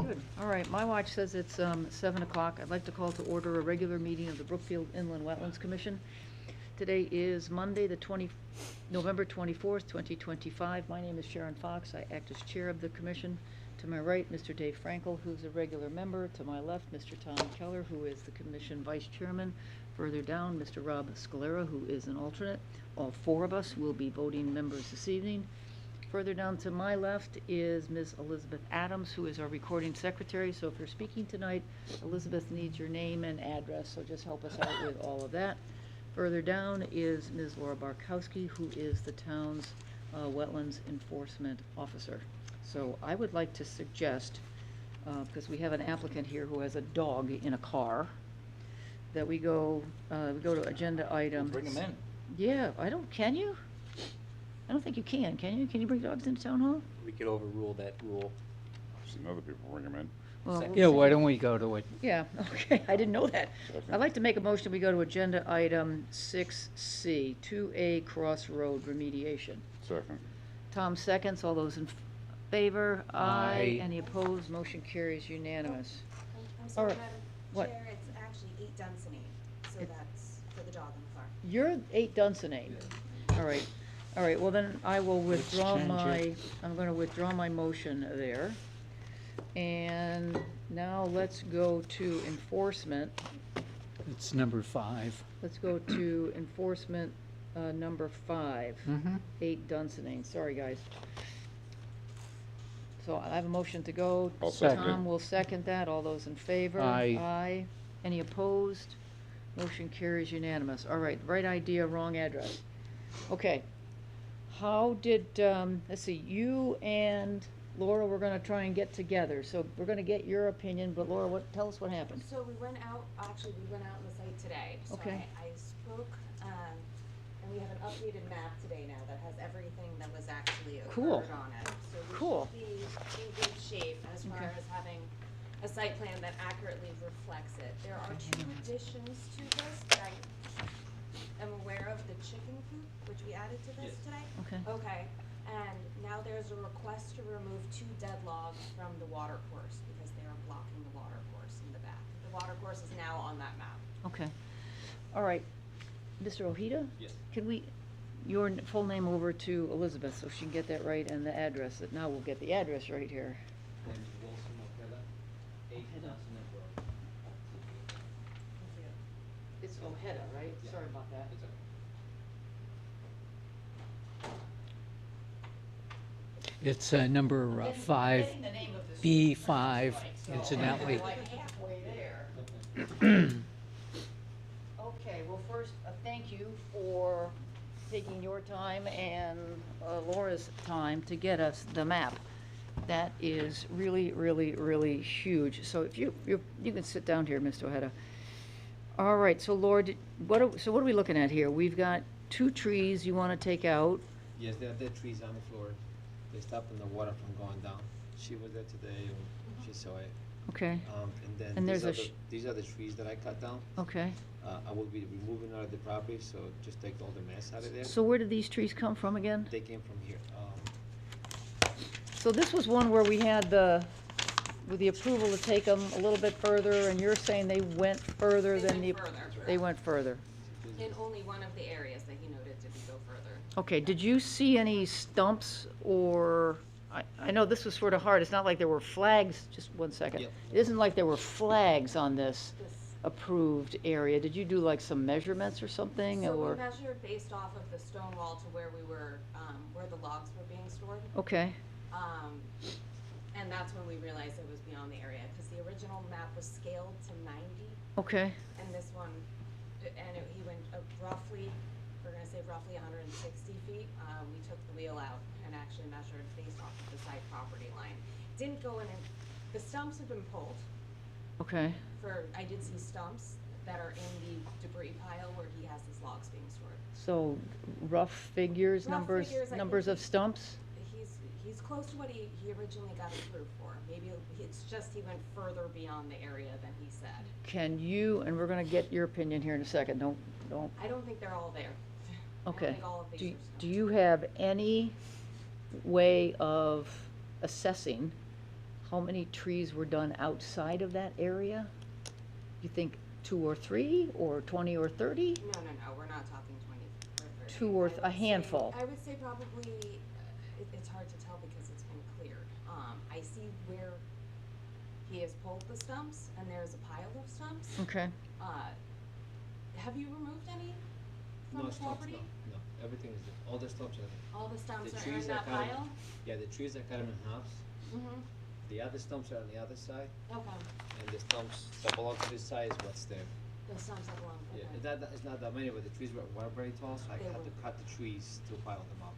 we're good. All right, my watch says it's 7 o'clock. I'd like to call to order a regular meeting of the Brookfield Inland Wetlands Commission. Today is Monday, November 24th, 2025. My name is Sharon Fox. I act as chair of the commission. To my right, Mr. Dave Frankel, who's a regular member. To my left, Mr. Tom Keller, who is the commission vice chairman. Further down, Mr. Rob Scalera, who is an alternate. All four of us will be voting members this evening. Further down to my left is Ms. Elizabeth Adams, who is our recording secretary. So if you're speaking tonight, Elizabeth needs your name and address, so just help us out with all of that. Further down is Ms. Laura Barkowski, who is the town's wetlands enforcement officer. So I would like to suggest, because we have an applicant here who has a dog in a car, that we go to agenda items. Bring them in. Yeah, can you? I don't think you can you? Can you bring dogs into town hall? We could overrule that rule. I've seen other people bring them in. Well, Second. we'll Yeah, see. why don't we go to it? Yeah, okay, I didn't know that. Second. I'd like to make a motion, we go to agenda item 6C, 2A Crossroad remediation. Second. Tom seconds, all those in favor? Aye. Any opposed? Motion carries unanimous. I'm sorry, All right. Madam What? Chair, it's actually 8 Dunsany, so It- that's for the dog in the car. You're 8 Dunsany. All right, well then I will withdraw change it. I'm gonna withdraw my motion there. And now let's go to enforcement. It's number 5. Let's go to enforcement, number 5. Mm-hmm. 8 Dunsany. Sorry, guys. So I have a motion to go. I'll second. Tom will second that. All those in favor? Aye. Aye. Any opposed? Motion carries unanimous. All right, right idea, wrong address. Okay. How did, let's see, you and Laura were gonna try and get together. So we're gonna get your opinion, but Laura, tell us what happened. So we went out on the site today. So Okay. I spoke, and we have an updated map today now that has everything that was actually Cool. occurred on it. So we Cool. should be in good shape as far Okay. as having a site plan that accurately reflects it. There are 2 additions to this that I am aware of, the chicken coop, which we added to this today. Okay. Okay, and now there's a request to remove 2 dead logs from the water course because they are blocking the water course in the back. The water course is now on that map. Okay. All right. Mr. Ojeda? Yes. Can we, your full name over to Elizabeth so she can get that right and the address, that now we'll get the address right here. James Wilson Ojeda, 8 Dunsany Road. It's Ojeda, right? Yeah. Sorry about that. It's okay. It's number 5, B5, incidentally. Like halfway there. Okay, well, first, thank you for taking your time and Laura's time to get us the map. That is really, really, really huge. So if you can sit down here, Mr. Ojeda. All right, so Laura, what are we looking at here? We've got 2 trees you want to take out. Yes, there are dead trees on the floor. They stopping the water from going down. She was there today, and she saw it. Okay, And then And there's these are the trees that I cut down. okay. I will be removing out of the property, so just take all the mess out of there. So where did these trees come from again? They came from here. So this was one where we had with the approval to take them a little bit further, and you're saying they went further They than went the... further. They went further. In only one of the areas that he noted did we go further. Okay, did you see any stumps or, I know this was sort of hard, it's not like there were flags, just one second. Yep. It isn't like there were flags on this This, approved area. Did you do like some measurements or something, so we or? measured based off of the stone wall to where we were, where the logs were being stored. Okay, And that's when we realized it was beyond the area, because the original map was scaled to 90, okay, and this one, he went roughly, we're gonna say roughly 160 feet. We took the wheel out and actually measured based off of the site property line. Didn't go in and, the stumps have been pulled okay. I did see stumps that are in the debris pile where he has his logs being stored. So rough figures, Rough numbers, figures, I numbers think of stumps? He's close to what he originally got approved for. Maybe it's just he went further beyond the area than he said. Can you, and we're gonna get your opinion here in a second, don't, I don't think they're all there. I don't okay. think all of these Do, are stumps. do you have any way of assessing how many trees were done outside of that area? You think 2 or 3, or 20 or 30? No, we're not talking 20 or 30. Two or I a would say- handful. I would say probably, it's hard to tell because it's been cleared. I see where he has pulled the stumps, and there's a pile of stumps. Okay, Have you removed any from No the stumps, property? no, everything is there, all the stumps are there. All the stumps The are in trees that cut 'em- pile? Yeah, the trees are cut 'em in halves, Mm-hmm, the other stumps are on the other side, okay. and the stumps that belong to this side is what's there. The stumps that belong, Yeah, okay. it's not that many, but the trees were very tall, so I They had were. to cut the trees to pile them up.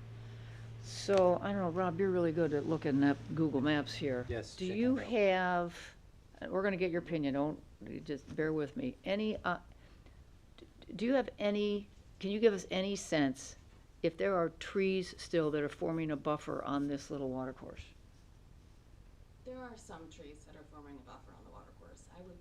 so, I don't know, Rob, you're really good at looking at Google Maps here. Yes, Do check you it out. have, and we're gonna get your opinion, don't, you just bear with me, do you have any, can you give us any sense if there are trees still that are forming a buffer on this little water course? There are some trees that are forming a buffer on the water course. I would,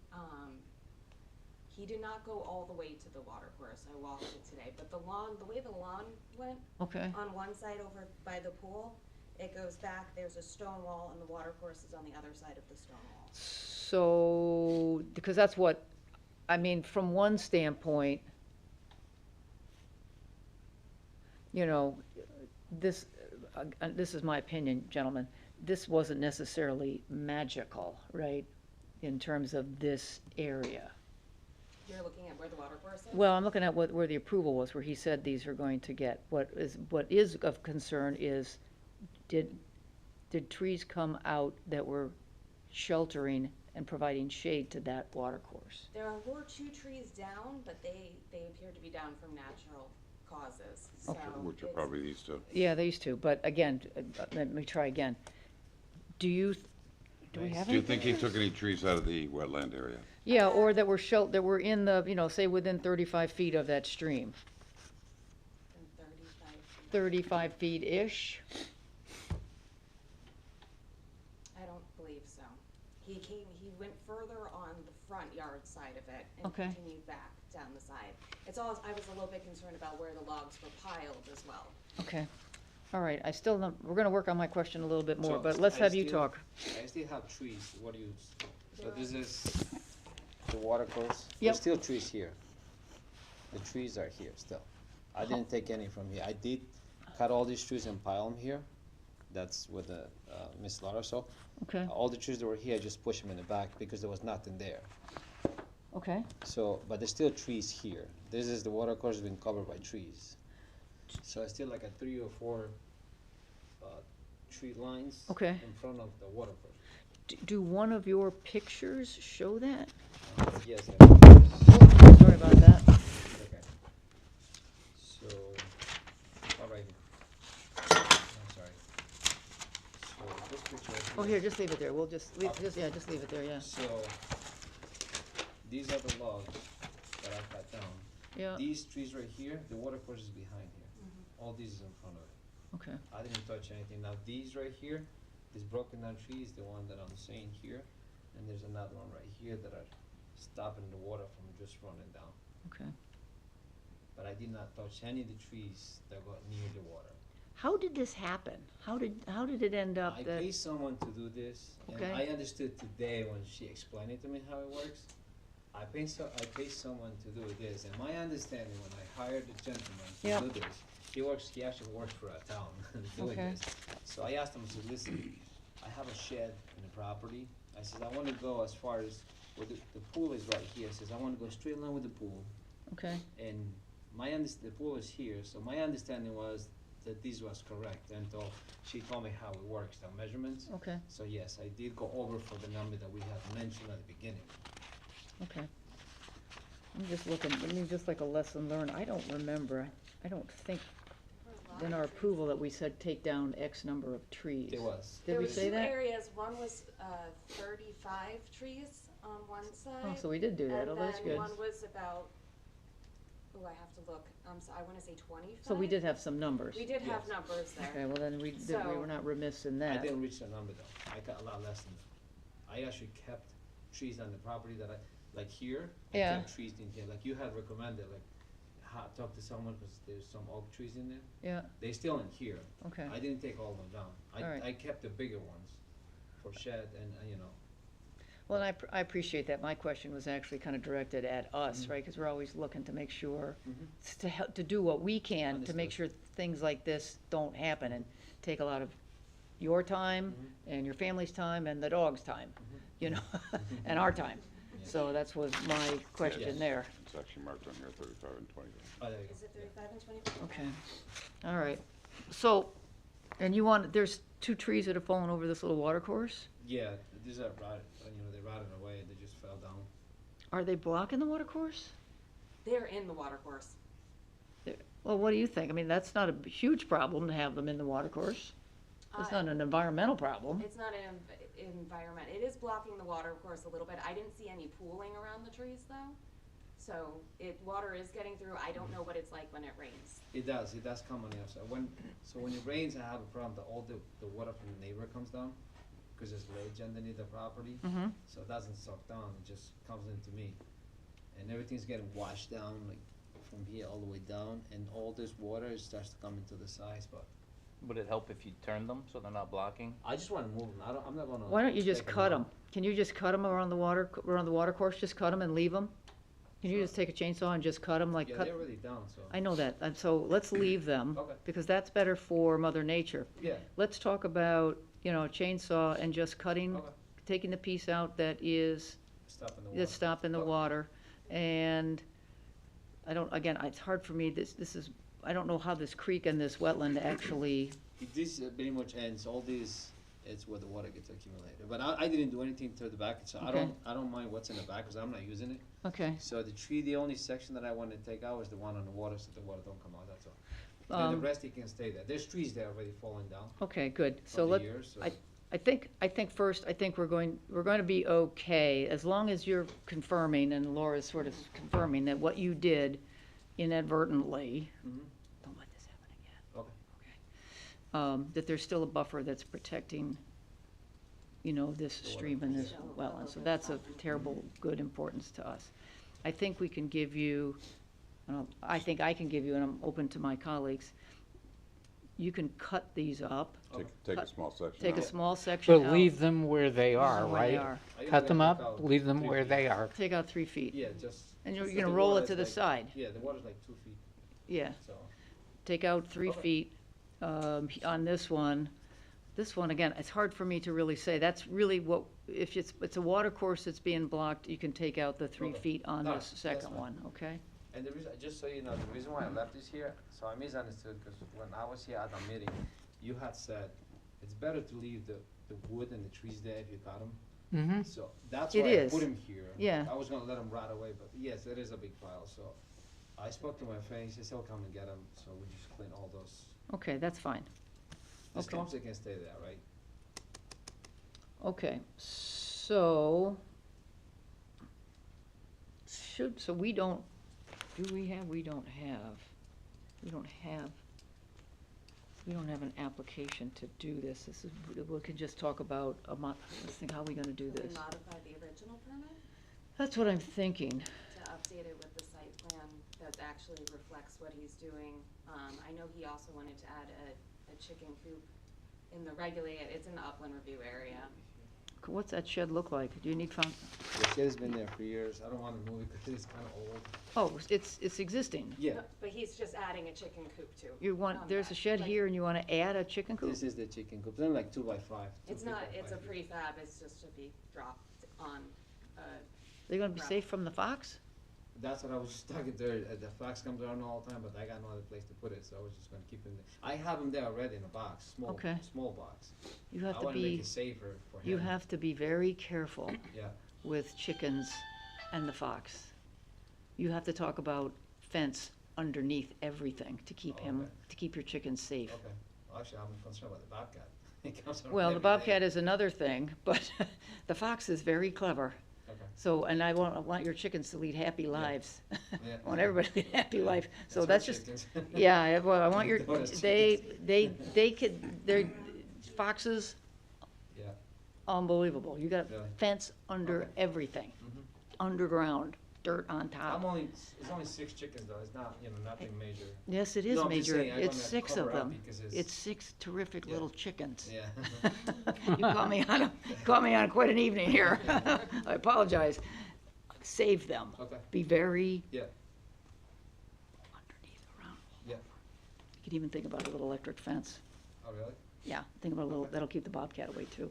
he did not go all the way to the water course. I walked it today, but the way the lawn went Okay, on one side over by the pool, it goes back, there's a stone wall, and the water course is on the other side of the stone wall. so, because that's what, I mean, from one standpoint, you know, this is my opinion, gentlemen, this wasn't necessarily magical, right, in terms of this area. You're looking at where the water course is? Well, I'm looking at where the approval was, where he said these are going to get. What is of concern is, did trees come out that were sheltering and providing shade to that water course? There were 2 trees down, but they appear to be down from natural causes, so. Which are it's- probably these two. Yeah, they used to, but again, let me try again. Do we have Do you any? think he took any trees out of the wetland area? Yeah, or that were that were in the, say within 35 feet of that stream, From 35 feet. 35 feet-ish? I don't believe so. He went further on the front yard side of it and Okay. continued back down the side. I was a little bit concerned about where the logs were piled as well. Okay, all right, we're gonna work on my question a little bit more, So, but let's I have you still- talk. I still have trees, what do you, so There this is the water course? Yep. There's still trees here. The trees are here still. I didn't take any from here. I did cut all these trees and pile them here. That's with the, Miss Laura, so. Okay, All the trees that were here, I just pushed them in the back because there was nothing there. okay, So, but there's still trees here. This is the water course has been covered by trees. So it's still like a 3 or 4 tree lines. Okay. In front of the water course. Do one of your pictures show that? Yes, I believe. Sorry about that. Okay. So, all right. I'm sorry. So this picture right Oh, here, just leave it there, we'll just leave it there, yeah. So, these are the logs that I cut down. Yeah, These trees right here, the water course is behind here. All these is in front of it. okay, I didn't touch anything. Now these right here, this broken down tree is the one that I'm saying here, and there's another one right here that are stopping the water from just running down. okay. But I did not touch any of the trees that got near the water. How did this happen? How did it end up I that? paid someone to do this, Okay. and I understood today when she explained it to me how it works. I paid someone to do this, and my understanding when I hired the gentleman to Yep. do this, he actually works for a town doing Okay. this. So I asked him, I said, listen, I have a shed in the property. I said, I wanna go as far as, where the pool is right here. I says, I wanna go straight along with the pool. Okay, And the pool is here, so my understanding was that this was correct, and so she told me how it works, the measurements. okay, So yes, I did go over for the number that we had mentioned at the beginning. okay. I'm just looking, just like a lesson learned, I don't remember, I don't think in our approval that we said take down X number of trees. There was. Did we say There that? were 2 areas, one was 35 trees on one side. Oh, so we did do that, oh, that's good. And then one was about, I have to look, so I wanna say 25? So we did have some numbers. We did have Yes. numbers there. Okay, well then we So- were not remiss in I that. didn't reach the number though, I got a lot less than that. I actually kept trees on the property that like here, I Yeah. kept trees in here, like you had recommended, like, talk to someone, cause there's some oak trees in there. Yeah, They still in here. okay, I didn't take all of them down. All right. I kept the bigger ones. for shed and, you know, Well, and I appreciate that. My question was actually kind of directed at us, Mhm. right? Because we're always looking to make sure, Mhm. to help, to do what we can to make sure Understood. things like this don't happen and take a lot of your time Mhm. and your family's time and the dog's time, Mhm. you know, and our time. Yeah. So that's was my question Yes. there. It's actually marked on here, 35 and 20. Oh, there you Is go. it 35 and 25? Okay, all right. So, and you want, there's 2 trees that have fallen over this little water course? Yeah, these are rotted, you know, they rotted away, they just fell down. Are they blocking the water course? They're in the water course. Well, what do you think? I mean, that's not a huge problem to have them in the water course. It's Uh, not an environmental problem. It's not an environment. It is blocking the water course a little bit. I didn't see any pooling around the trees though. So water is getting through. I don't know what it's like when it rains. It does come on the outside. When it rains, I have a problem, all the water from the neighbor comes down, cause there's ledge underneath the property. Mm-hmm. So it doesn't suck down, it just comes into me. And everything's getting washed down, like, from here all the way down, and all this water starts to come into the sides, but Would it help if you turned them so they're not blocking? I just wanna move them, I'm not gonna. Why don't you just take 'em cut out. them? Can you just cut them around the water course? Just cut them and leave them? Can you Sure. just take a chainsaw and just cut them, like Yeah, cut? they're already down, so. I know that, and so let's leave them. Okay. Because that's better for Mother Nature. Yeah, Let's talk about, chainsaw and just cutting, okay, taking the piece out that is, stop in the water. that's stopping the Okay. water. And again, it's hard for me, this is, I don't know how this creek and this wetland actually, This pretty much ends, all these, it's where the water gets accumulated, but I didn't do anything to the back, so Okay. I don't mind what's in the back, cause I'm not using it. okay. So the only section that I wanna take out is the one on the water, so the water don't come out, that's all. And the Um, rest, it can stay there, there's trees there already falling down Okay, good. So from the let, years, so. I think first, I think we're going to be okay, as long as you're confirming, and Laura's sort of confirming that what you did inadvertently, Mhm. don't let this happen again. Okay. That there's still a buffer that's protecting, this The water. stream and this Yeah. wetland, so that's of terrible good importance to us. I think we can give you, I think I can give you, and I'm open to my colleagues, you can cut these up, Take a Cut- small section take a out. small section out. But leave them where they are, where they right? are. I Cut them usually take up, out leave them 3 where feet. they are. Take out 3 feet. Yeah, just. And you're just gonna the roll water it to is the like- side. Yeah, the water's like 2 feet, Yeah, so. take out 3 Okay. feet. On this one, again, it's hard for me to really say. That's really what, if it's a water course that's being blocked, you can take out the 3 Okay. feet on Alright, this that's second fine. one, okay? And the reason, just so you know, the reason why I left this here, so I misunderstood, because when I was here at the meeting, you had said it's better to leave the wood and the trees there if you cut them. Mm-hmm. So that's It why I is. put them here. Yeah. I was gonna let them rot away, but yes, it is a big pile, so I spoke to my friend, he says he'll come and get them, so we just clean all those. Okay, that's fine. The Okay. stumps, they can stay there, right? Okay, so, so we don't have an application to do this. This is, we could just talk about let's think, how are we gonna do Can we this? modify the original permit That's what I'm thinking. to update it with the site plan that actually reflects what he's doing? I know he also wanted to add a chicken coop in the regulated, it's in the upland review area. What's that shed look like? Do you need The shed's been there for years, I don't wanna move it because it's kinda old. oh, it's existing. Yeah, No, But he's just adding a chicken coop too. You want, on there's a that. shed Like, here and you wanna add a chicken coop? this is the chicken coop, they're like 2x5. It's 2 feet not, by it's a 5 feet. prefab, it's just to be dropped on, They're gonna be Right. safe from the fox? That's what I was talking to, the fox comes around all the time, but I got no other place to put it, so I was just gonna keep him there. I have him there already in a box, Okay. small box. You have I to wanna make be, it safer for him. you have to be very careful Yeah, with chickens and the fox. You have to talk about fence underneath everything to keep Oh, him, okay. to keep your chickens safe. okay. Actually, I'm concerned about the bobcat. He comes around Well, the every bobcat day. is another thing, but the fox is very clever. Okay, So, and I want your chickens to lead happy lives. Yeah. I want everybody to lead a happy life. So That's that's our just, chickens. yeah, I want your, Daughter's they, chickens. they're, foxes, Yeah, unbelievable. You got a Really? fence under Okay. everything, mhm, underground. dirt on top. It's only 6 chickens though, it's not, nothing major. Yes, it is No, I'm just major. saying, I It's wanna 6 cover of up them. because It's 6 terrific Yeah. little chickens. Yeah. You caught me on quite an evening here. I apologize. Save them. Okay, Be very yeah, underneath, around. yeah. You could even think about a little electric fence. Oh, really? Yeah, think about a little, Okay. that'll keep the bobcat away too.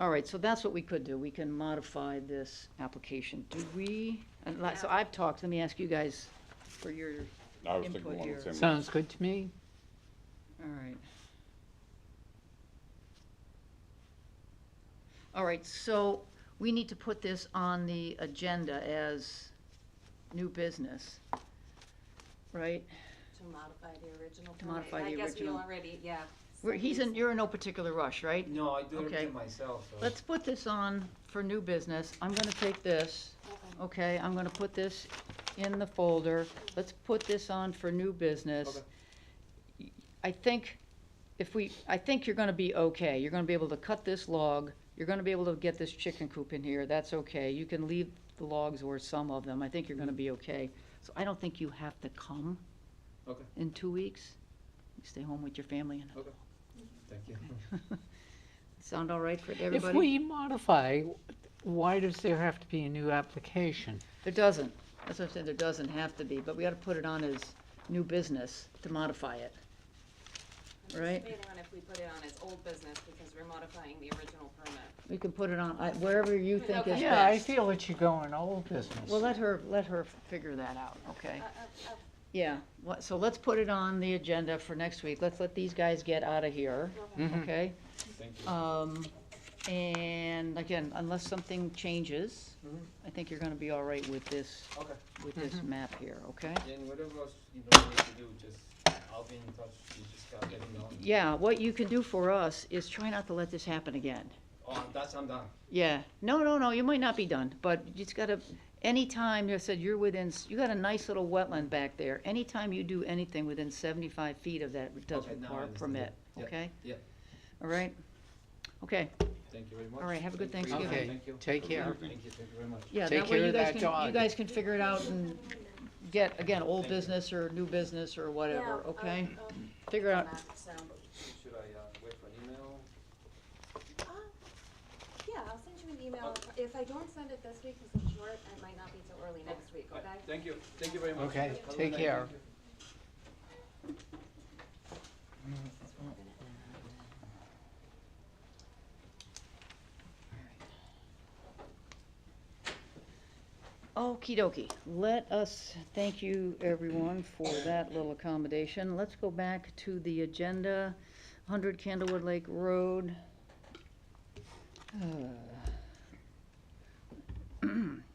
All right, so that's what we could do. We can modify this application. Do we, so I've talked, let me ask you guys for your I was thinking input along here. the same lines. Sounds good to me. All right. All right, so we need to put this on the agenda as new business, right? To modify the original To permit. modify the I guess we original. already, yeah. You're in no particular rush, right? No, I do Okay. everything myself, so. Let's put this on for new business. I'm gonna take this, okay, I'm gonna put this in the folder. Let's put this on for new business. Okay. I think I think you're gonna be okay. You're gonna be able to cut this log. You're gonna be able to get this chicken coop in here. That's okay. You can leave the logs or some of them. I think you're gonna be okay. So I don't think you have to come Okay, in 2 weeks. You stay home with your family and okay, thank you. sound all right for If everybody? we modify, why does there have to be a new application? There doesn't. That's what I said, there doesn't have to be, but we gotta put it on as new business to modify it. I'm Right. debating on if we put it on as old business because we're modifying the original permit. We can put it on, wherever you think is Okay. Yeah, I best. feel it should go in old business. Well, let her figure that out, okay? Uh, Yeah, so let's put it on the agenda for next week. Let's let these guys get out of here, Mhm. okay? Thank you. And again, unless something changes, Mhm. I think you're gonna be all right with this, Okay, with this map here, okay? and whatever else you know need to do, just, I'll be in touch, you just gotta let me know. Yeah, what you can do for us is try not to let this happen again. Oh, I'm done. Yeah, no, you might not be done, but you just gotta, anytime you said you're within, you got a nice little wetland back there, anytime you do anything within 75 feet of that, it does Okay, now I require a understand. permit, Yeah, okay? yeah. All right? Okay, Thank you very much. All right, have a good Thank you for your Thanksgiving. time. Okay, Thank you. take care. Thank you very much. yeah, Take that way care you of guys that can, dog. you guys can figure it out and get, again, old business or new business or whatever, okay? Figure out, Should I, wait for an email? Yeah, I'll send you an email. If I don't send it this week, because it's short, it might not be till early next week, okay? Thank you very much. Okay, Have a good take night. care. Thank you. okey dokey, let us, thank you everyone for that little accommodation. Let's go back to the agenda, 100 Candlewood Lake Road.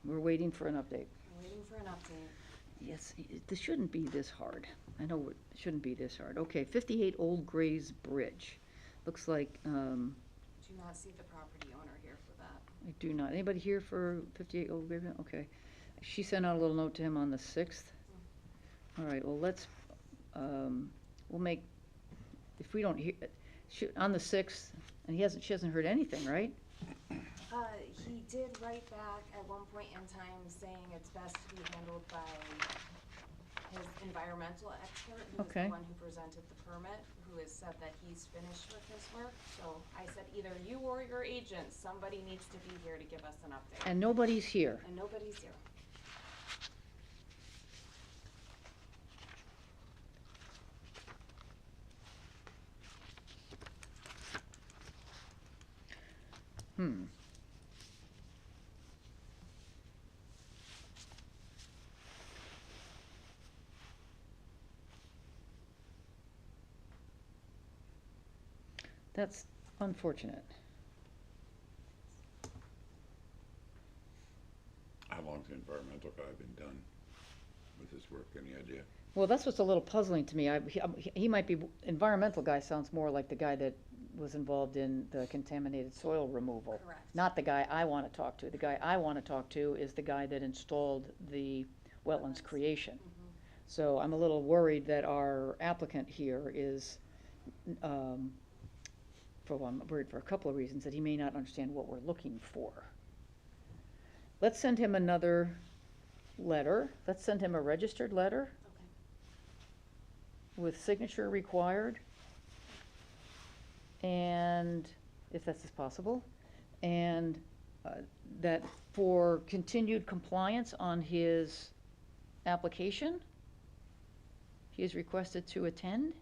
We're waiting for an update. I'm waiting for an update. Yes, this shouldn't be this hard. I know it shouldn't be this hard. Okay, 58 Old Grays Bridge. Looks like, Do not see the property owner here for that. I do not. Anybody here for 58 Old Grays? Okay. She sent out a little note to him on the 6th. All right, well, let's, we'll make, if we don't hear, on the 6th, and she hasn't heard anything, right? He did write back at one point in time saying it's best to be handled by his environmental expert, who was Okay. the one who presented the permit, who has said that he's finished with his work. So I said, either you or your agent, somebody needs to be here to give us an update. And nobody's here. And nobody's here. That's unfortunate. How long's the environmental guy been done with his work? Any idea? Well, that's what's a little puzzling to me. He might be, environmental guy sounds more like the guy that was involved in the contaminated soil removal. Correct. Not the guy I want to talk to. The guy I want to talk to is the guy that installed the wetlands creation. So I'm a little worried that our applicant here is, I'm worried for a couple of reasons, that he may not understand what we're looking for. let's send him another letter. Let's send him a registered letter Okay. with signature required. And, if that's possible, and that for continued compliance on his application, he is requested to attend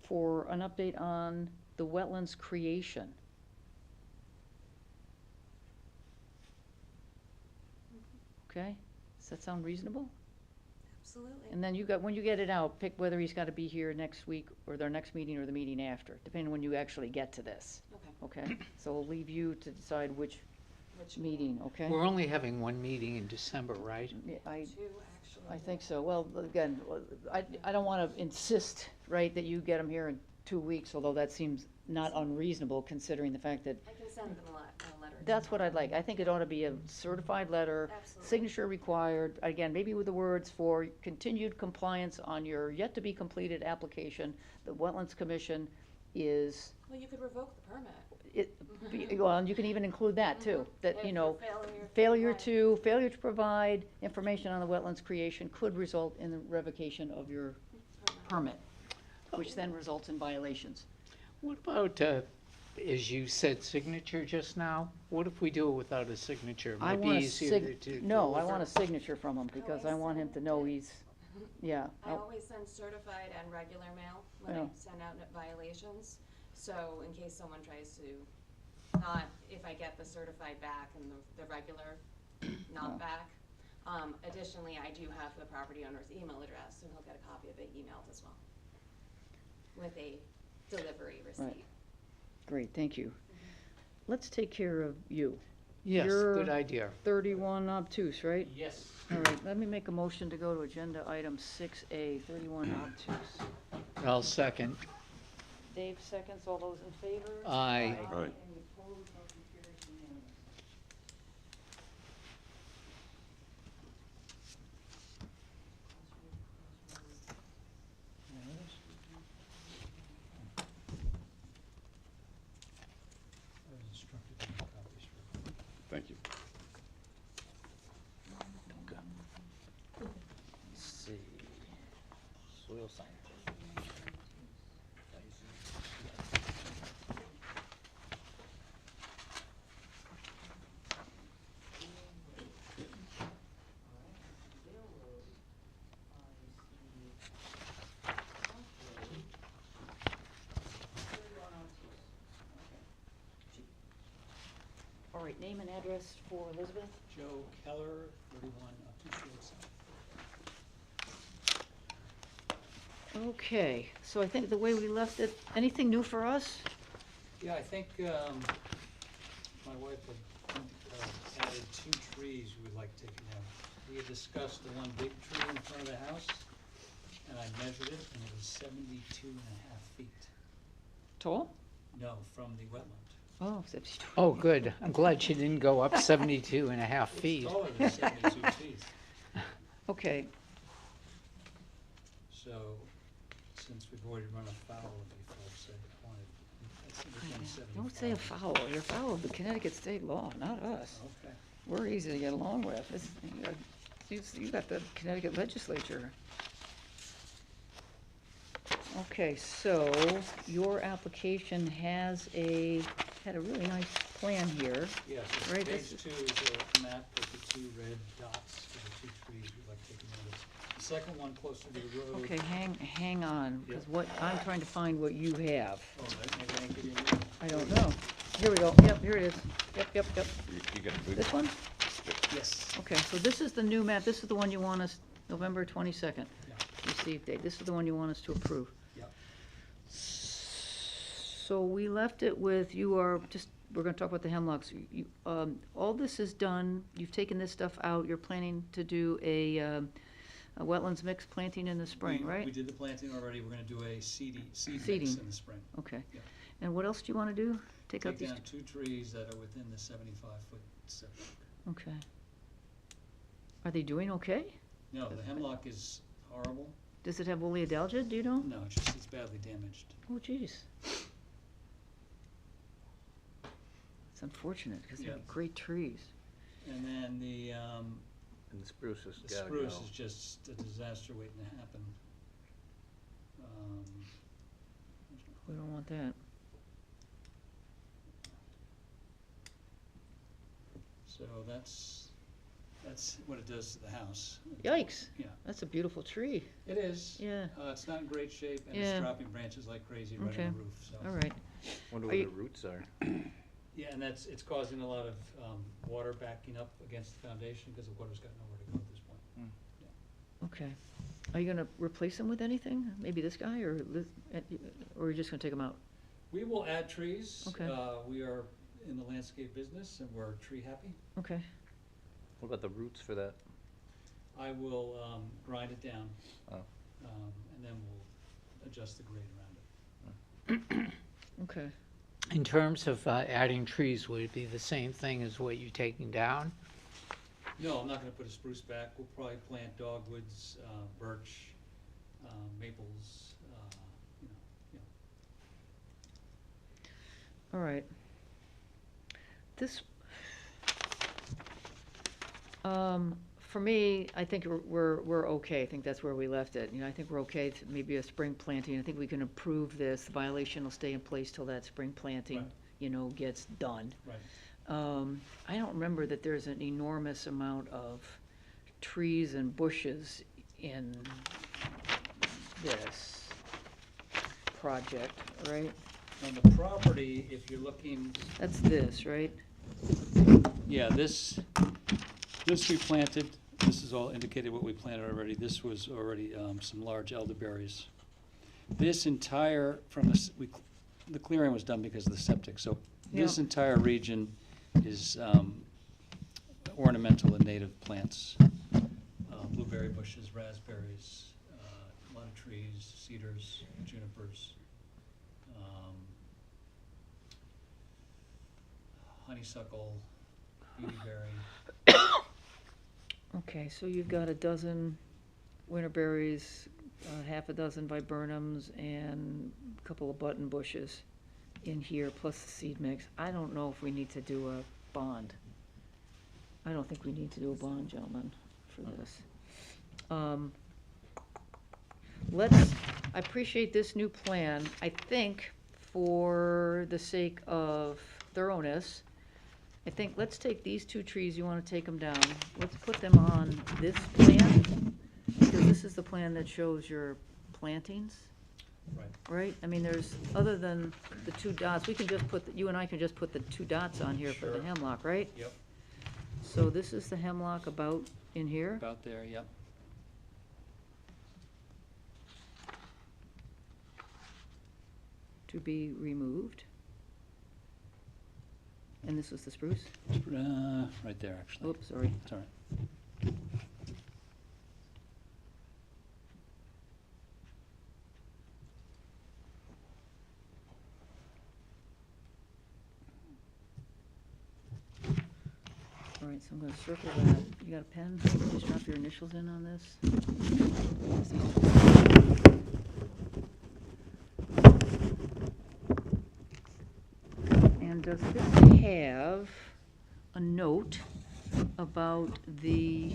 for an update on the wetlands creation. Okay, does that sound reasonable? Absolutely. And then when you get it out, pick whether he's gotta be here next week, or their next meeting, or the meeting after, depending on when you actually get to this, Okay. okay? So we'll leave you to decide which Which meeting, okay? We're only having one meeting in December, right? Yeah, Two, actually. I think so. Well, again, I don't wanna insist, right, that you get them here in 2 weeks, although that seems not unreasonable considering the fact that, I can send them a letter. that's what I'd like. I think it ought to be a certified letter, Absolutely. signature required, again, maybe with the words for continued compliance on your yet-to-be-completed application. The Wetlands Commission is, Well, you could revoke the permit. well, and you can even include that too, that, If you know, you're failure comply. to provide information on the wetlands creation could result in the revocation of your permit, which then results in violations. What about, as you said, signature just now? What if we do it without a signature? It I might be want a easier to no, I deliver. want a signature from him, because I want him to know he's, yeah. I always send certified and regular mail when I Yeah. send out violations. So in case someone tries to, not if I get the certified back and the regular not back. Additionally, I do have the property owner's email address, and he'll get a copy of it emailed as well with a delivery receipt. Great, thank you. Let's take care of you. Yes, You're- good idea. 31 obtuse, right? Yes. All right, let me make a motion to go to agenda item 6A, 31 obtuse. I'll second. Dave seconds, all those in favor? Aye. Aye. Any opposed, motion carries unanimous. Thank you. Let's see. Soil science. All right, name and address for Elizabeth? Joe Keller, 31 Upton Field South. Okay, so I think the way we left it, anything new for us? Yeah, I think my wife had added 2 trees we would like taken down. We had discussed the one big tree in front of the house, and I measured it, and it was 72 and a half feet. Tall? No, from the wetland. Oh, 72. Oh, good. I'm glad she didn't go up 72 and a half feet. It's taller than 72 feet. Okay, So, since we've already run afoul of the folks, I wanted, that's within 75. don't say a foul, you're foul of the Connecticut state law, not us. Okay. We're easy to get along with. You got the Connecticut legislature. Okay, so your application had a really nice plan here. Yes, Right, page this 2 is a map with the 2 red dots for the 2 trees we'd like taken out. The second one closer to the road. Okay, hang on, because Yeah. what, I'm trying to find what you have. Oh, that maybe I didn't give you a new- I don't know. Here we go, yep, here it is. Yep. You got a big This one? Yes. Okay, so this is the new map, this is the one you want us, November 22nd, Yeah. received date. This is the one you want us to approve. Yep. So we left it with, we're gonna talk about the hemlocks. All this is done, you've taken this stuff out, you're planning to do a wetlands mix planting in the spring, We right? did the planting already, we're gonna do a seed mix Seeding. in the spring. Okay. Yeah. And what else do you wanna do? Take out Take these, down 2 trees that are within the 75-foot setback. okay. Are they doing okay? No, the hemlock is horrible. Does it have woolly adalgia, do you know? No, it's badly damaged. Oh, geez. unfortunate, because they're Yeah. great trees. And then the And the spruce has the gotta spruce go. is just a disaster waiting to happen. Um, We don't want that. So that's what it does to the house. Yikes, Yeah, that's a beautiful tree. it is. Yeah, It's not in great shape, and Yeah. it's dropping branches like crazy right Okay. on the roof, so. all right. Wonder Are where you- the roots are. Yeah, and it's causing a lot of water backing up against the foundation, because the water's got nowhere to go at this point. Okay. Are you gonna replace them with anything? Maybe this guy, or or are you just gonna take them out? We will add trees. Okay. We are in the landscape business, and we're tree happy. Okay, What about the roots for that? I will grind it down, Oh. and then we'll adjust the grade around it. okay. In terms of adding trees, would it be the same thing as what you're taking down? No, I'm not gonna put a spruce back. We'll probably plant dogwoods, birch, maples, you know. All right. This, for me, I think we're okay. I think that's where we left it. You know, I think we're okay. It's maybe a spring planting. I think we can approve this. The violation will stay in place till that spring planting, Right. you know, gets done. Right. I don't remember that there's an enormous amount of trees and bushes in this project, right? On the property, if you're looking, That's this, right? yeah, this we planted, this is all indicated what we planted already. This was already some large elderberries. This entire, the clearing was done because of the septic, so this Yeah. entire region is ornamental and native plants. Blueberry bushes, raspberries, a lot of trees, cedars, junipers, honeysuckle, beautyberry. Okay, so you've got a dozen winterberries, half a dozen viburnums, and a couple of button bushes in here, plus the seed mix. I don't know if we need to do a bond. I don't think we need to do a bond, gentlemen, for this. I appreciate this new plan. I think for the sake of thoroughness, I think, let's take these two trees, you wanna take them down, let's put them on this plan, because this is the plan that shows your plantings, Right. right? I mean, there's, other than the two dots, we can just put, you and I can just put the two dots on here for the Sure. hemlock, right? Yep, So this is the hemlock about in here, about there, yep. to be removed. And this was the spruce? Right there, actually. Oops, sorry. It's all right. All right, so I'm gonna circle that. You got a pen? Just drop your initials in on this. And does this have a note about the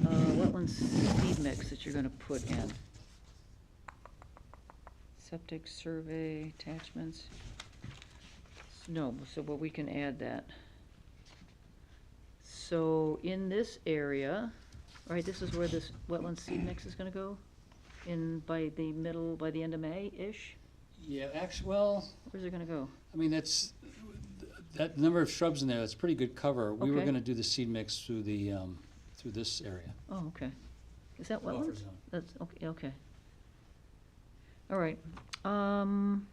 wetland seed mix that you're gonna put in? Septic survey attachments? No, so, but we can add that. So in this area, right, this is where this wetland seed mix is gonna go? By the end of May-ish? Yeah, actually, well, Where's it gonna go? I mean, that number of shrubs in there, that's pretty good cover. We were Okay. gonna do the seed mix through through this area. Oh, okay. Is that Buffer wetlands? zone. That's, okay, okay. All right, I'm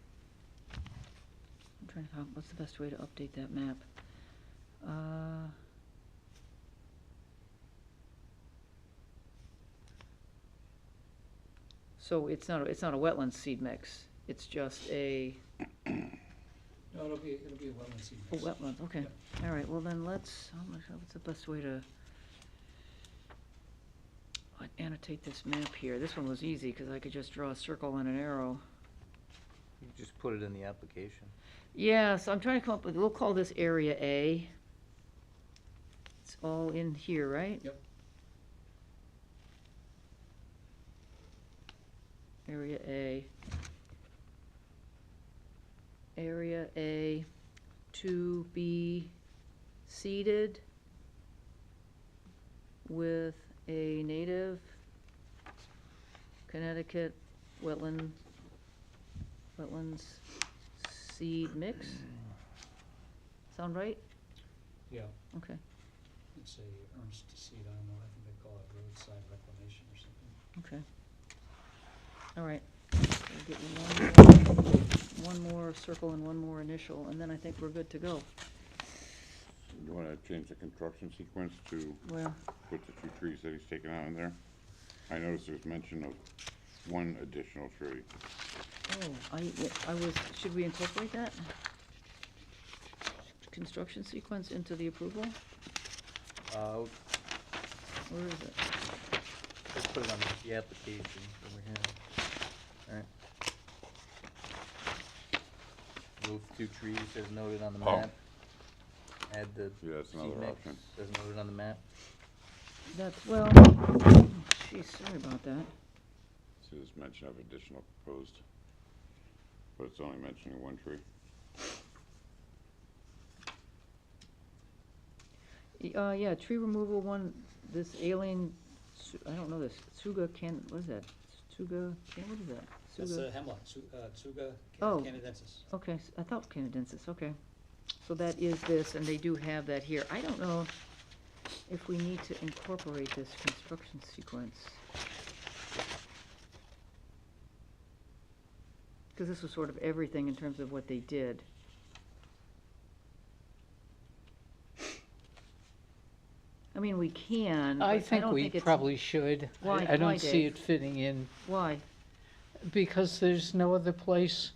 trying to think, what's the best way to update that map? So it's not a wetland seed mix, it's just a No, it'll be a wetland seed Oh, mix. wetlands, okay. Yep. All right, well then what's the best way to annotate this map here? This one was easy, because I could just draw a circle and an arrow. You just put it in the application. Yeah, so I'm trying to come up with, we'll call this Area A. It's all in here, right? Yep. Area A. Area A to be seeded with a native Connecticut wetlands seed mix. Sound right? Yeah, Okay. it's a Ernst seed, I don't know, I think they call it roadside reclamation or something. Okay. All right. I'll get you one more circle and one more initial, and then I think we're good to go. You wanna change the construction sequence to Well, put the 2 trees that he's taken out in there? I noticed there's mention of 1 additional tree. oh, I was, should we incorporate that? Construction sequence into the approval? Where is it? Let's put it on the application over here. Alright. Move 2 trees as noted on the Oh. map. Add the Yeah, that's seed another mix option. as noted on the map. That's, well, geez, sorry about that. So there's mention of additional proposed, but it's only mentioning 1 tree. Yeah, tree removal one, this alien, I don't know this, Tsuga what is that? Tsuga, what is that? That's Tsuga- hemlock, Tsuga Oh. canadensis. Okay, I thought canadensis, okay. So that is this, and they do have that here. I don't know if we need to incorporate this construction sequence. Because this was sort of everything in terms of what they did. I mean, we can, but I I think don't we think it's. probably should. Why- I why, don't see Dave? it fitting in, Why? because there's no other place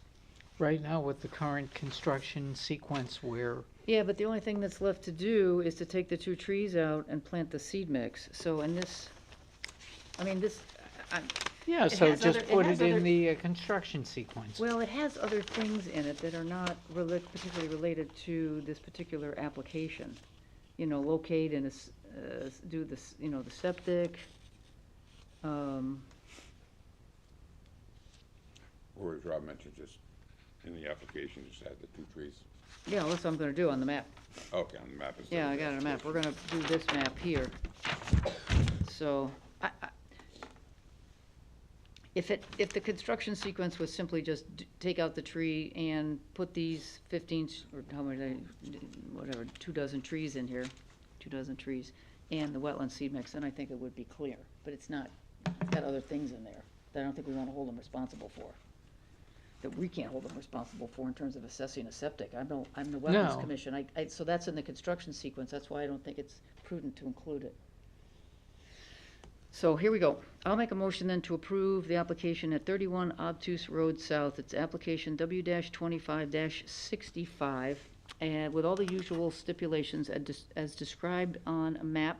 right now with the current construction sequence where, Yeah, but the only thing that's left to do is to take the 2 trees out and plant the seed mix. So in this, I mean, this, yeah, It so has just other- it put has it in other- the construction sequence. well, it has other things in it that are not particularly related to this particular application. You know, locate and do this, you know, the septic. Or as Rob mentioned, just in the application, just add the 2 trees. Yeah, that's what I'm gonna do on the map. Okay, on the map instead Yeah, of I the got it on a map. We're application. gonna do this map here. So, if the construction sequence was simply just take out the tree and put these 15, or how many, whatever, 24 trees in here, 24 trees, and the wetland seed mix, then I think it would be clear. But it's not. It's got other things in there that I don't think we wanna hold them responsible for. That we can't hold them responsible for in terms of assessing a septic. I'm the Wetlands No. Commission. So that's in the construction sequence. That's why I don't think it's prudent to include it. So here we go. I'll make a motion then to approve the application at 31 Obtuse Road South. It's application W-25-65, and with all the usual stipulations as described on a map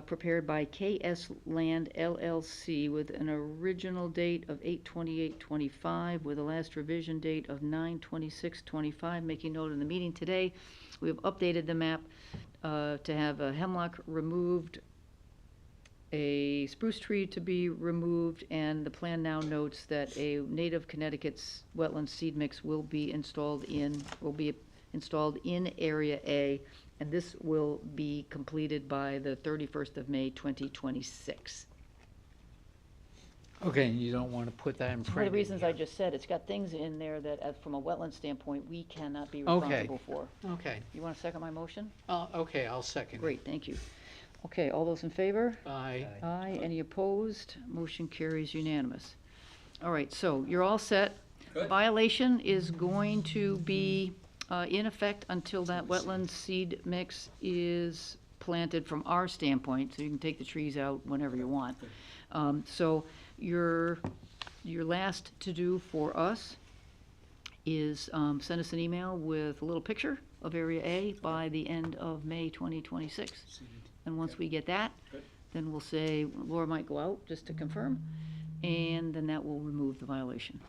prepared by KS Land LLC with an original date of 8/28/25 with a last revision date of 9/26/25. Making note in the meeting today, we have updated the map to have a hemlock removed, a spruce tree to be removed, and the plan now notes that a native Connecticut's wetland seed mix will be installed in Area A, and this will be completed by the 31st of May, 2026. Okay, and you don't want to put that in For the front of reasons I just said, it's got things in there that, from a wetland standpoint, we cannot be Okay. responsible for. Okay, You want to second my motion? okay, I'll second it. Great, thank you. Okay, all those in favor? Aye. Aye. Any opposed? Motion carries unanimous. All right, so you're all set. Good. Violation is going to be in effect until that wetland seed mix is planted from our standpoint, so you can take the trees out whenever you want. So your last to-do for us is send us an email with a little picture of Area A by the end of May 2026. And once we get that, Good. then we'll say, Laura might go out just to confirm, and then that will remove the violation.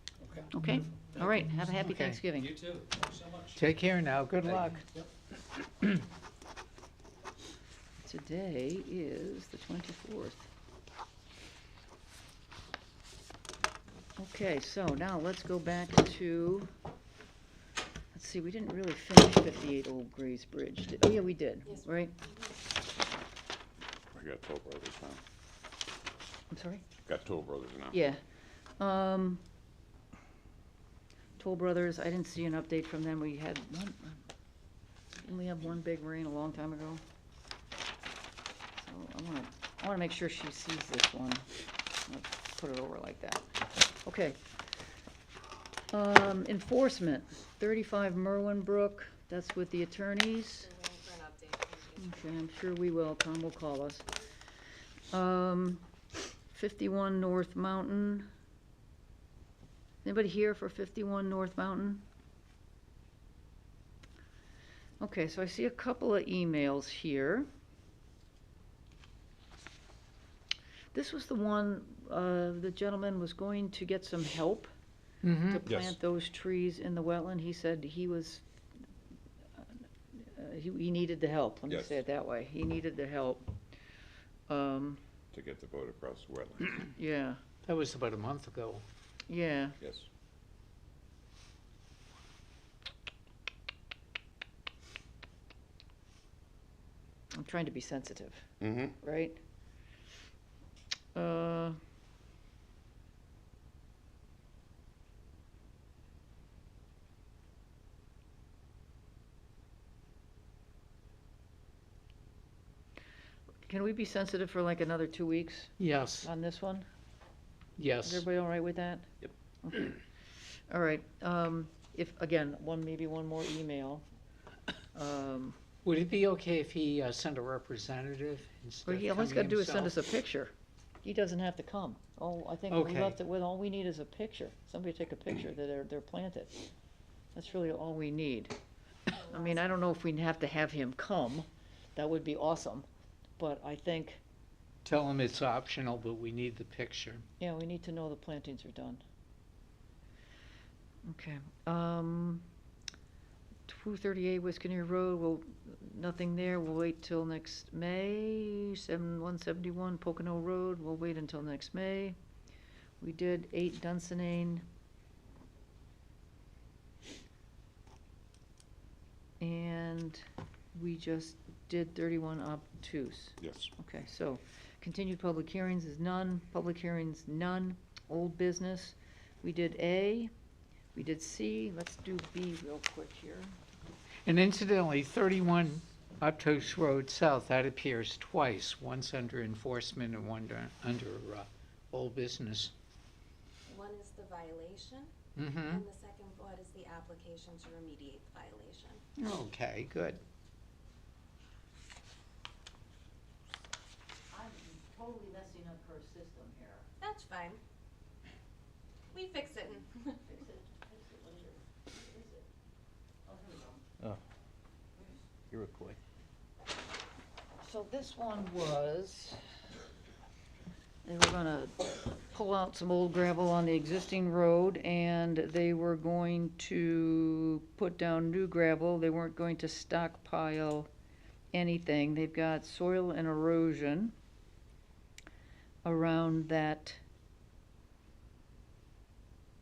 Okay, all right, have a happy Okay. Thanksgiving. You too, thanks so much. Take care now, good luck. Yep. Today is the 24th. Okay, so now let's go back to, let's see, we didn't really finish 58 Old Grays Bridge. Oh, yeah, we did, Yes. right? I got Toll Brothers now. I'm sorry? Got Toll Brothers now. Yeah. Toll Brothers, I didn't see an update from them. We had one, didn't we have one big rain a long time ago? So I wanna make sure she sees this one. Let's put it over like that. Okay. Enforcement, 35 Merwin Brook, that's with the attorneys. We're waiting for an update from you. Okay, I'm sure we will. Tom will call us. 51 North Mountain. Anybody here for 51 North Mountain? Okay, so I see a couple of emails here. This was the one, the gentleman was going to get some help Mm-hmm. to plant those trees in the wetland. He said he was, he needed the help, let me Yes. say it that way. He needed the help. To get the boat across the wetlands. Yeah, That was about a month ago. yeah. Yes. I'm trying to be sensitive, Mm-hmm. right? Can we be sensitive for like another 2 weeks Yes, on this one? Is yes. everybody all right with that? Yep. Okay. All right, if, again, maybe one more email. Would it be okay if he sent a representative instead Well, of he, all he's coming gotta do is send us himself? a picture. He doesn't have to come. Oh, I think we Okay. left it with, all we need is a picture. Somebody take a picture that they're planted. That's really all we need. I mean, I don't know if we'd have to have him come. That would be awesome. But I think, Tell him it's optional, but we need the picture. yeah, we need to know the plantings are done. Okay, 238 Wisconsin Road, well, nothing there, we'll wait till next May. 171 Pocono Road, we'll wait until next May. We did 8 Dunsinane. And we just did 31 Obtuse. Yes. Okay, so continued public hearings is none, public hearings none, old business. We did A, we did C, let's do B real quick here. And incidentally, 31 Obtuse Road South, that appears twice, once under enforcement and one under old business. One is the violation, Mm-hmm. and the second one is the application to remediate the violation. Okay, good. I'm totally messing up her system here. That's fine. We fix it. Fix it later. Where is it? Oh, here we go. Oh, Iroquois. So this one was, they were gonna pull out some old gravel on the existing road, and they were going to put down new gravel. They weren't going to stockpile anything. They've got soil and erosion around that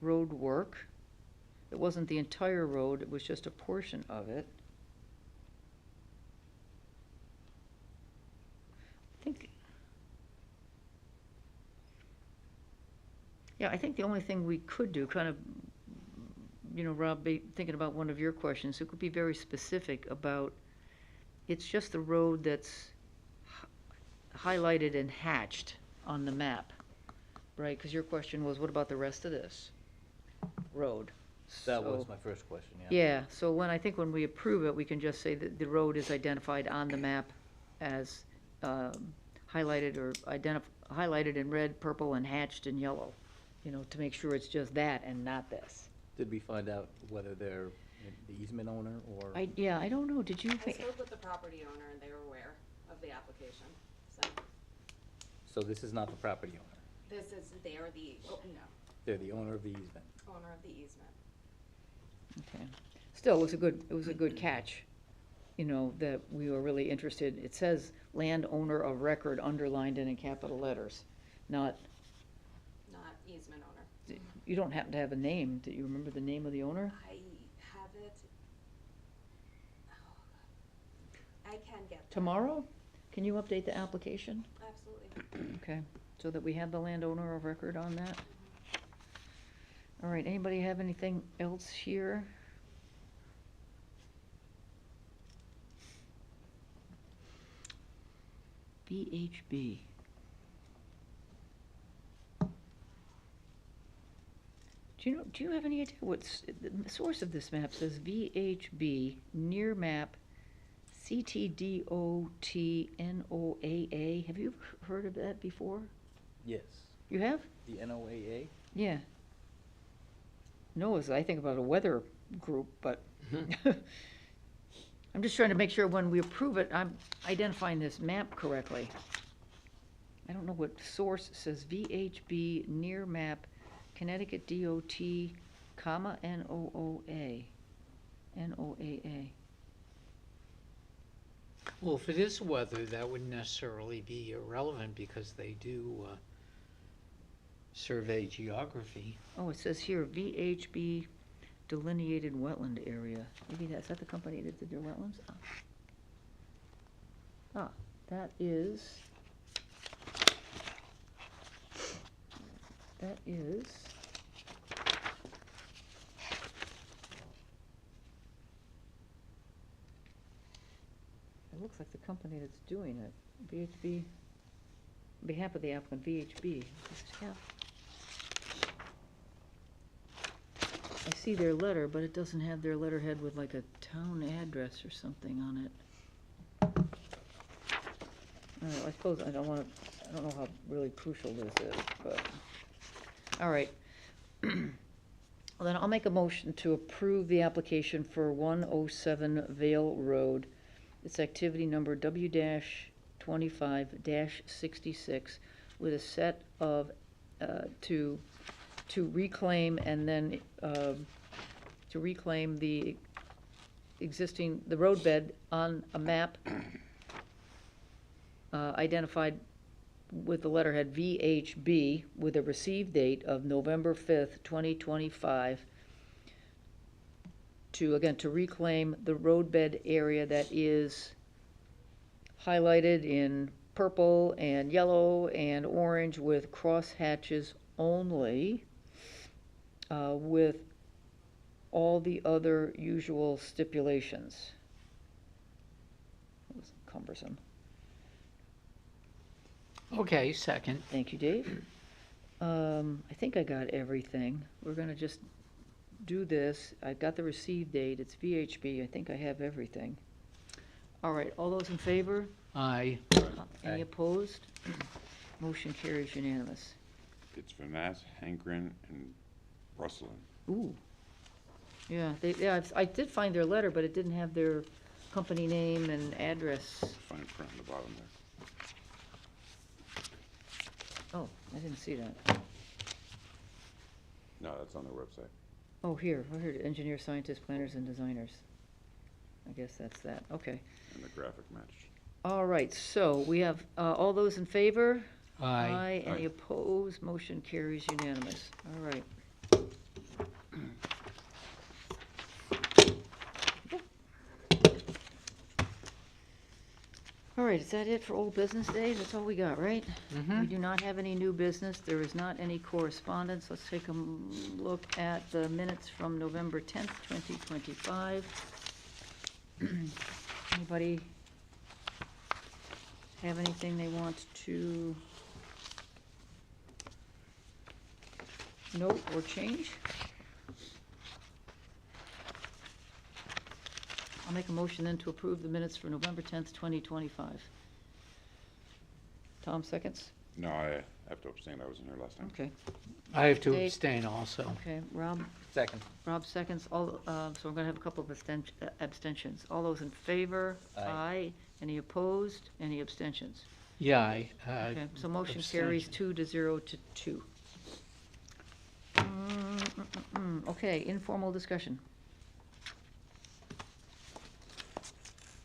road work. It wasn't the entire road, it was just a portion of it. I think, yeah, I think the only thing we could do, kind of, you know, Rob, thinking about one of your questions, it could be very specific about, it's just the road that's highlighted and hatched on the map, right? Because your question was, what about the rest of this road? That was So- my first question, yeah. Yeah, so when we approve it, we can just say that the road is identified on the map as highlighted or highlighted in red, purple, and hatched in yellow, you know, to make sure it's just that and not this. Did we find out whether they're the easement owner or? I don't know, did you? I spoke with the property owner and they were aware of the application, so So this is not the property owner? this is, they are the, oh, no. They're the owner of the easement. owner of the easement. Okay. Still, it was a good catch, you know, that we were really interested. It says landowner of record underlined in capital letters, not, Not easement owner. you don't happen to have a name. Do you remember the name of the owner? I have it. Oh, I can get that. Tomorrow? Can you update the application? Absolutely. Okay, so that we have the landowner of record on that? All right, anybody have anything else here? VHB. Do you have any idea what's, the source of this map says VHB, near map, CTDOTNOAA. Have you heard of that before? Yes. You have? The NOAA? Yeah. No, as I think about a weather group, but I'm just trying to make sure when we approve it, I'm identifying this map correctly. I don't know what source says VHB near map, Connecticut DOT, comma, NOOA, NOAA. Well, if it is weather, that wouldn't necessarily be irrelevant because they do survey geography. Oh, it says here VHB delineated wetland area. Maybe is that the company that did their wetlands? Ah, that is. It looks like the company that's doing it, VHB, on behalf of the applicant, VHB. I see their letter, but it doesn't have their letterhead with like a town address or something on it. I suppose I don't know how really crucial this is, but, all right. Well, then I'll make a motion to approve the application for 107 Vale Road. It's activity number W-25-66 with a set of, to reclaim and then, to reclaim the existing, the roadbed on a map identified with the letterhead VHB with a received date of November 5th, 2025, to, again, to reclaim the roadbed area that is highlighted in purple and yellow and orange with cross hatches only, with all the other usual stipulations. It was cumbersome. Okay, second. Thank you, Dave. I think I got everything. We're gonna just do this. I've got the receive date. It's VHB. I think I have everything. All right, all those in favor? Aye. Any Aye. opposed? Motion carries unanimous. It's Vanass, Hankren, and Russlin. Ooh. Yeah, I did find their letter, but it didn't have their company name and address. Fine print on the bottom there. Oh, I didn't see that. No, that's on their website. Oh, here, engineers, scientists, planners, and designers. I guess that's that, okay. And the graphic matched. All right, so we have, all those in favor? Aye. Any Aye. opposed? Motion carries unanimous. All right. All right, is that it for old business days? That's all we got, right? We do not have any new business. There is not any correspondence. Let's take a look at the minutes from November 10th, 2025. Anybody have anything they want to note or change? I'll make a motion then to approve the minutes for November 10th, 2025. Tom seconds? No, I have to abstain. I wasn't here last time. Okay, I have to Dave? abstain also. okay, Rob Second. seconds, all, so I'm gonna have a couple of abstentions. All those in favor? Aye. Any opposed? Any abstentions? Yeah, Okay, so motion carries abstention. 2-0 to 2. Okay, informal discussion.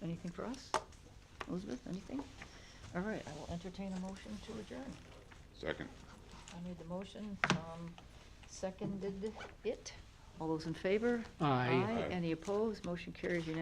Anything for us? Elizabeth, anything? All right, I will entertain a motion to adjourn. Second. I made the motion, Tom seconded it. All those in favor? Aye. Aye. Any opposed? Motion carries unanimously.